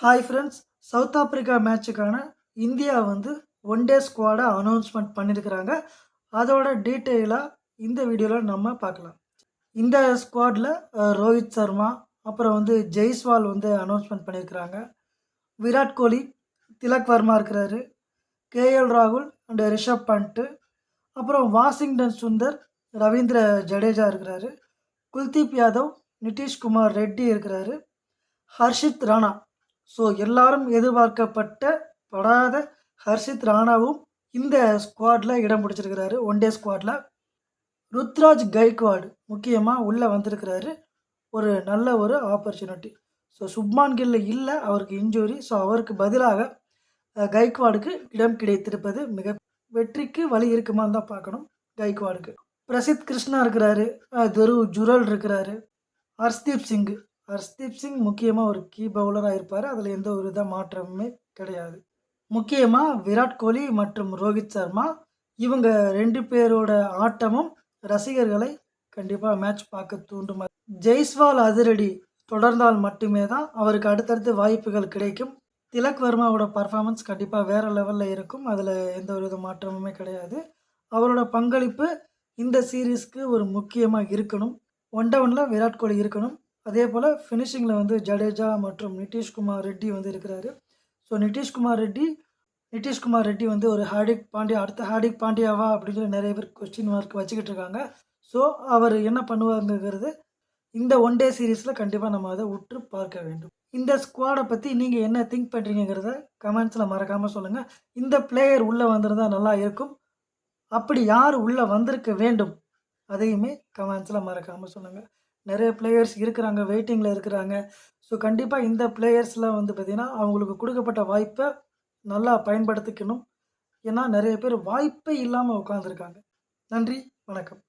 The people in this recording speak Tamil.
ஹாய் ஃப்ரெண்ட்ஸ், சவுத் ஆப்பிரிக்கா மேட்சுக்கான இந்தியா வந்து ஒன் டே ஸ்குவாடை அனௌன்ஸ்மெண்ட் பண்ணியிருக்கிறாங்க. அதோட டீட்டெயிலாக இந்த வீடியோவில் நம்ம பார்க்கலாம். இந்த ஸ்குவாடில் ரோஹித் சர்மா, அப்புறம் வந்து ஜெய்ஸ்வால் வந்து அனௌன்ஸ்மெண்ட் பண்ணியிருக்கிறாங்க. விராட் கோலி, திலக் வர்மா இருக்கிறாரு, கேஎல் ராகுல் அண்ட் ரிஷப் பண்ட்டு, அப்புறம் வாஷிங்டன் சுந்தர், ரவீந்திர ஜடேஜா இருக்கிறாரு, குல்தீப் யாதவ், நிதிஷ்குமார் ரெட்டி இருக்கிறாரு, ஹர்ஷித் ராணா. ஸோ எல்லாரும் படாத ஹர்ஷித் ராணாவும் இந்த ஸ்குவாடில் இடம் பிடிச்சிருக்கிறாரு. ஒன் டே ஸ்குவாடில் ருத்ராஜ் கைக்வாடு முக்கியமாக உள்ளே வந்திருக்கிறாரு. ஒரு நல்ல ஒரு ஆப்பர்ச்சுனிட்டி. ஸோ சுப்மான் கில் இல்லை, அவருக்கு இன்ஜுரி. ஸோ அவருக்கு பதிலாக கைக்வாடுக்கு இடம் கிடைத்திருப்பது மிக வெற்றிக்கு வழி இருக்குமான்னு தான் பார்க்கணும். கைக்வாடுக்கு பிரசித் கிருஷ்ணா இருக்கிறாரு, துருவ் ஜுரல் இருக்கிறாரு, ஹர்ஷ்தீப் சிங் முக்கியமாக ஒரு கீ பவுலராக இருப்பார். அதில் எந்த ஒரு மாற்றமுமே கிடையாது. முக்கியமாக விராட் கோலி மற்றும் ரோஹித் சர்மா இவங்க 2 பேரோட ஆட்டமும் ரசிகர்களை கண்டிப்பாக மேட்ச் பார்க்க தூண்டும். ஜெய்ஸ்வால் அதிரடி தொடர்ந்தால் மட்டுமே தான் அவருக்கு அடுத்தடுத்து வாய்ப்புகள் கிடைக்கும். திலக் வர்மாவோட பர்ஃபார்மன்ஸ் கண்டிப்பாக வேறு லெவலில் இருக்கும். அதில் எந்த ஒரு மாற்றமுமே கிடையாது. அவரோட பங்களிப்பு இந்த சீரீஸ்க்கு ஒரு முக்கியமாக இருக்கணும். ஒன் டவுனில் விராட் கோலி இருக்கணும். அதே போல் ஃபினிஷிங்கில் வந்து ஜடேஜா மற்றும் நிதிஷ்குமார் ரெட்டி வந்து இருக்கிறாரு. ஸோ நிதிஷ்குமார் ரெட்டி வந்து ஒரு ஹார்திக் பாண்டியா, அடுத்த ஹார்திக் பாண்டியாவா அப்படின்னு சொல்லி நிறைய பேர் கொஸ்டின் மார்க் வச்சுக்கிட்டு இருக்காங்க. ஸோ அவர் என்ன பண்ணுவாங்கிறது இந்த ஒன் டே சீரீஸில் கண்டிப்பாக நம்ம அதை உற்று பார்க்க வேண்டும். இந்த ஸ்குவாடை பற்றி நீங்கள் என்ன திங்க் பண்ணுறீங்கிறத கமெண்ட்ஸில் மறக்காமல் சொல்லுங்கள். இந்த பிளேயர் உள்ளே வந்திருந்தால் நல்லா இருக்கும், அப்படி யார் உள்ளே வந்திருக்க வேண்டும் அதையுமே கமெண்ட்ஸில் மறக்காமல் சொல்லுங்கள். நிறைய பிளேயர்ஸ் இருக்கிறாங்க, வெயிட்டிங்கில் இருக்கிறாங்க. ஸோ கண்டிப்பாக இந்த பிளேயர்ஸ்லாம் வந்து பார்த்திங்கன்னா அவங்களுக்கு கொடுக்கப்பட்ட வாய்ப்பை நல்லா பயன்படுத்திக்கணும். ஏன்னா நிறைய பேர் வாய்ப்பே இல்லாமல் உட்காந்துருக்காங்க. நன்றி, வணக்கம்.